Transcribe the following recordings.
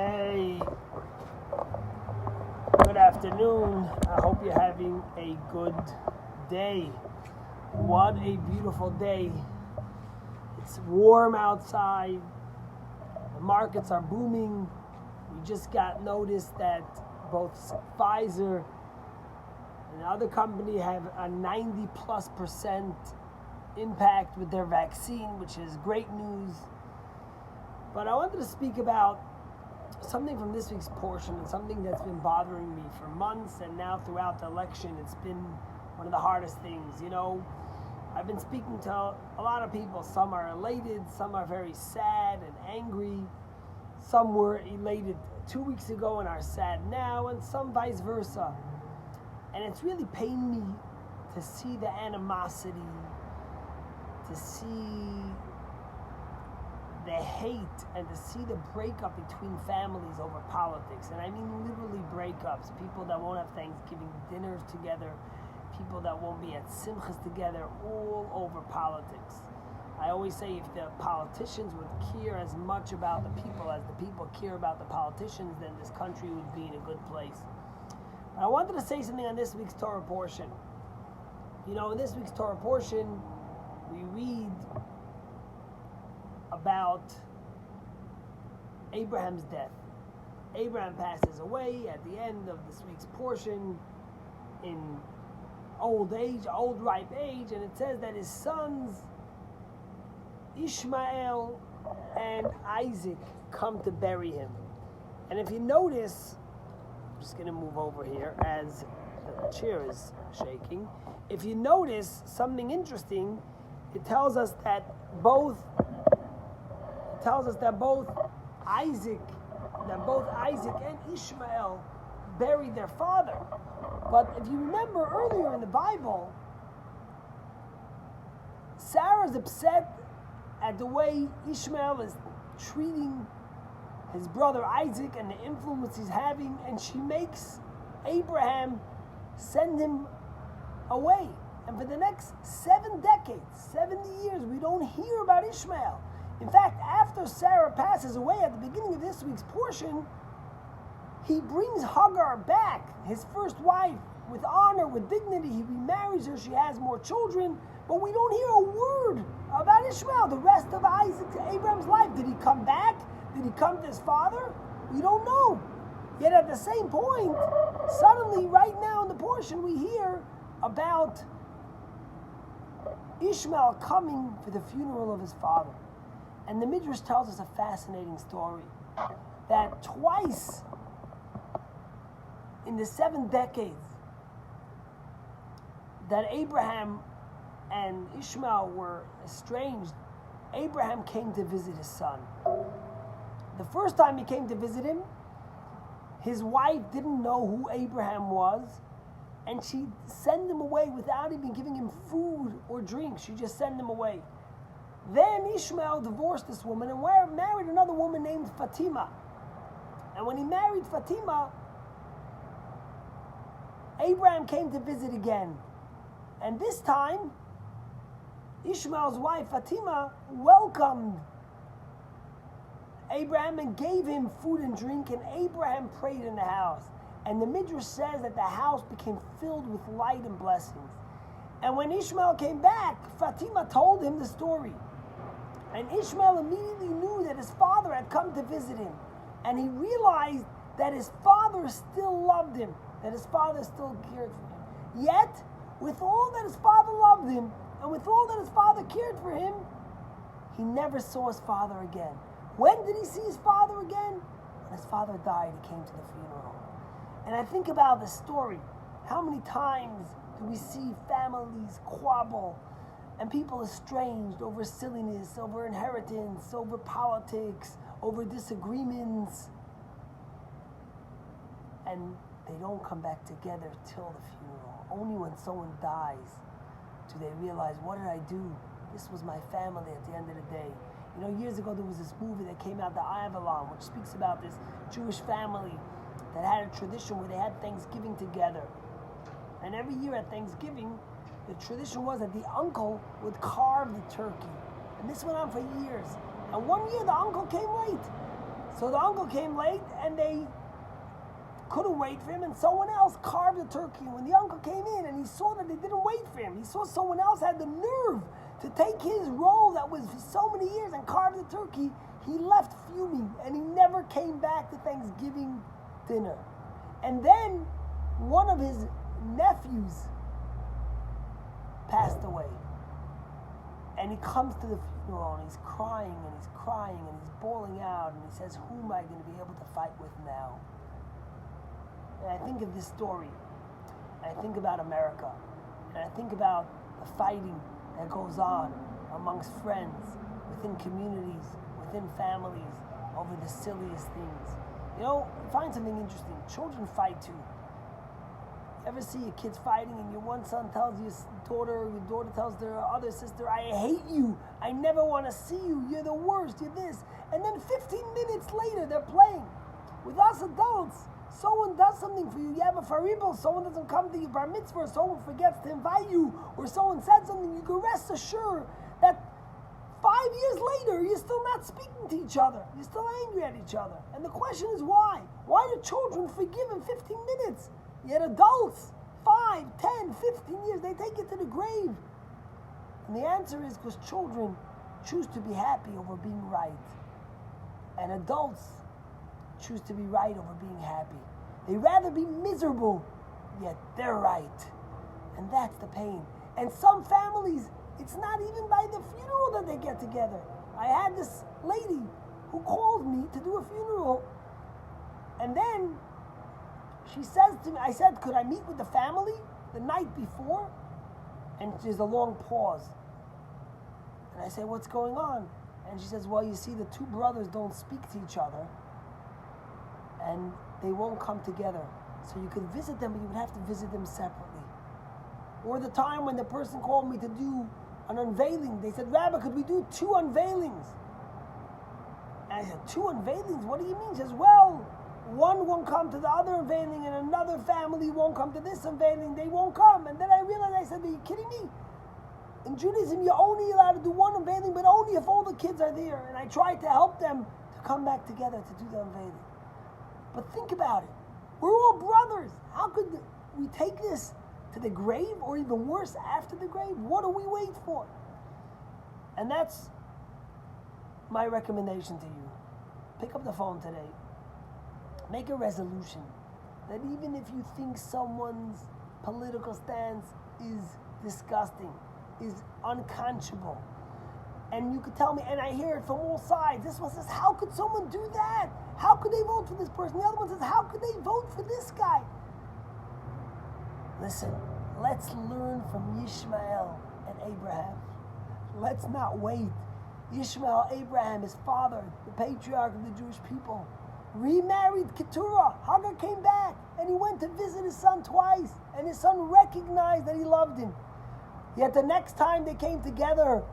Hey, good afternoon. I hope you're having a good day. What a beautiful day. It's warm outside. The markets are booming. We just got notice that both Pfizer and the other company have a 90+% impact with their vaccine, which is great news. But I wanted to speak about something from this week's portion and something that's been bothering me for months, and now throughout the election it's been one of the hardest things. I've been speaking to a lot of people. Some are elated, some are very sad and angry, some were elated 2 weeks ago and are sad now, and some vice versa. And it's really pained me to see the animosity, to see the hate, and to see the breakup between families over politics. And I mean literally breakups. People that won't have Thanksgiving dinners together, people that won't be at simchas together, all over politics. I always say, if the politicians would care as much about the people as the people care about the politicians, then this country would be in a good place. But I wanted to say something on this week's Torah portion. In this week's Torah portion, we read about Abraham's death. Abraham passes away at the end of this week's portion in old ripe age, and it says that his sons Ishmael and Isaac come to bury him. And if you notice, I'm just going to move over here as the chair is shaking. If you notice something interesting, it tells us that both Isaac and Ishmael buried their father. But if you remember earlier in the Bible, Sarah's upset at the way Ishmael is treating his brother Isaac and the influence he's having, and she makes Abraham send him away. And for the next 7 decades, 70 years, we don't hear about Ishmael. In fact, after Sarah passes away at the beginning of this week's portion, he brings Hagar back, his first wife, with honor, with dignity. He remarries her, she has more children, but we don't hear a word about Ishmael. The rest of Abraham's life, did he come back? Did he come to his father? We don't know. Yet at the same point, suddenly, right now in the portion, we hear about Ishmael coming for the funeral of his father. And the Midrash tells us a fascinating story, that twice in the 7 decades that Abraham and Ishmael were estranged, Abraham came to visit his son. The first time he came to visit him, his wife didn't know who Abraham was, and she sent him away without even giving him food or drink. She just sent him away. Then Ishmael divorced this woman and married another woman named Fatima. And when he married Fatima, Abraham came to visit again. And this time, Ishmael's wife Fatima welcomed Abraham and gave him food and drink, and Abraham prayed in the house. And the Midrash says that the house became filled with light and blessings. And when Ishmael came back, Fatima told him the story. And Ishmael immediately knew that his father had come to visit him. And he realized that his father still loved him, that his father still cared for him. Yet, with all that his father loved him, and with all that his father cared for him, he never saw his father again. When did he see his father again? When his father died, he came to the funeral. And I think about this story. How many times do we see families quarrel and people estranged over silliness, over inheritance, over politics, over disagreements, and they don't come back together till the funeral? Only when someone dies do they realize, what did I do? This was my family at the end of the day. Years ago there was this movie that came out, The Eye of Elam, which speaks about this Jewish family that had a tradition where they had Thanksgiving together. And every year at Thanksgiving, the tradition was that the uncle would carve the turkey. And this went on for years. And one year the uncle came late. So the uncle came late, and they couldn't wait for him, and someone else carved the turkey. And when the uncle came in and he saw that they didn't wait for him, he saw someone else had the nerve to take his role that was for so many years and carve the turkey. He left fuming, and he never came back to Thanksgiving dinner. And then one of his nephews passed away. And he comes to the funeral, and he's crying, and he's crying, and he's bawling out, and he says, who am I going to be able to fight with now? And I think of this story, and I think about America, and I think about the fighting that goes on amongst friends, within communities, within families, over the silliest things. You know, find something interesting. Children fight too. Ever see your kids fighting, and your one son tells your daughter, or your daughter tells their other sister, I hate you, I never want to see you, you're the worst, you're this. And then 15 minutes later, they're playing. With us adults, someone does something for you, you have a faribel, someone doesn't come to your bar mitzvah, or someone forgets to invite you, or someone said something, you can rest assured that 5 years later, you're still not speaking to each other. You're still angry at each other. And the question is why? Why do children forgive in 15 minutes? Yet adults, 5, 10, 15 years, they take it to the grave. And the answer is because children choose to be happy over being right. And adults choose to be right over being happy. They rather be miserable, yet they're right. And that's the pain. And some families, it's not even by the funeral that they get together. I had this lady who called me to do a funeral, and then she says to me, I said, could I meet with the family the night before? And there's a long pause. And I say, what's going on? And she says, well, you see, the two brothers don't speak to each other, and they won't come together. So you could visit them, but you would have to visit them separately. Or the time when the person called me to do an unveiling, they said, Rabbi, could we do 2 unveilings? And I said, 2 unveilings? What do you mean? She says, well, one won't come to the other unveiling, and another family won't come to this unveiling. They won't come. And then I realized, I said, are you kidding me? In Judaism, you're only allowed to do 1 unveiling, but only if all the kids are there. And I tried to help them to come back together to do the unveiling. But think about it. We're all brothers. How could we take this to the grave, or even worse, after the grave? What do we wait for? And that's my recommendation to you. Pick up the phone today. Make a resolution that even if you think someone's political stance is disgusting, is unconscionable, and you could tell me, and I hear it from all sides, this one says, how could someone do that? How could they vote for this person? The other one says, how could they vote for this guy? Listen, let's learn from Yishmael and Abraham. Let's not wait. Ishmael, Abraham, his father, the patriarch of the Jewish people, remarried Keturah. Hagar came back, and he went to visit his son twice, and his son recognized that he loved him. Yet the next time they came together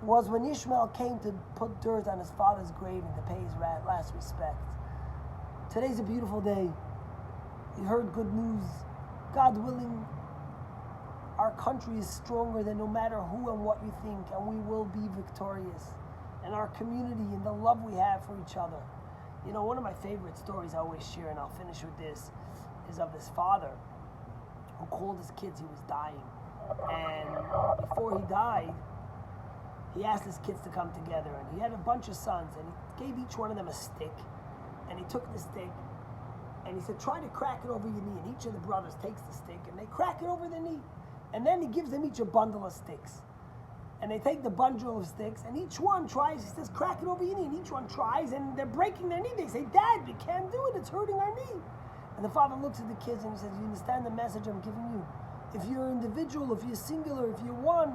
was when Ishmael came to put dirt on his father's grave and to pay his last respect. Today's a beautiful day. You heard good news. God willing, our country is stronger than no matter who and what you think, and we will be victorious. And our community and the love we have for each other. You know, one of my favorite stories I always share, and I'll finish with this, is of this father who called his kids he was dying. And before he died, he asked his kids to come together. And he had a bunch of sons, and he gave each one of them a stick. And he took the stick, and he said, try to crack it over your knee. And each of the brothers takes the stick, and they crack it over their knee. And then he gives them each a bundle of sticks. And they take the bundle of sticks, and each one tries, he says, crack it over your knee. And each one tries, and they're breaking their knee. They say, Dad, we can't do it. It's hurting our knee. And the father looks at the kids, and he says, you understand the message I'm giving you? If you're individual, if you're singular, if you're one,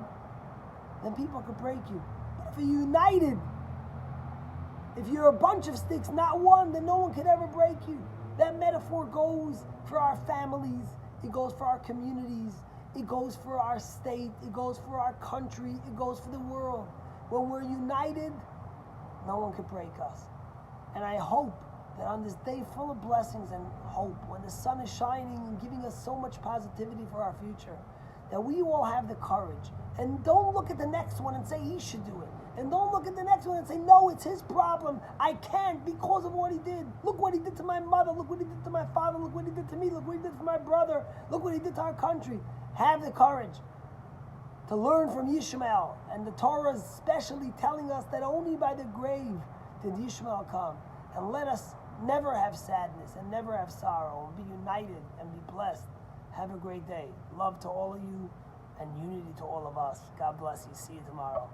then people could break you. But if you're united, if you're a bunch of sticks, not one, then no one could ever break you. That metaphor goes for our families. It goes for our communities. It goes for our state. It goes for our country. It goes for the world. When we're united, no one can break us. And I hope that on this day full of blessings and hope, when the sun is shining and giving us so much positivity for our future, that we all have the courage. And don't look at the next one and say he should do it. And don't look at the next one and say, no, it's his problem. I can't because of what he did. Look what he did to my mother. Look what he did to my father. Look what he did to me. Look what he did to my brother. Look what he did to our country. Have the courage to learn from Yishmael. And the Torah is especially telling us that only by the grave did Yishmael come. And let us never have sadness and never have sorrow, and be united and be blessed. Have a great day. Love to all of you and unity to all of us. God bless you. See you tomorrow.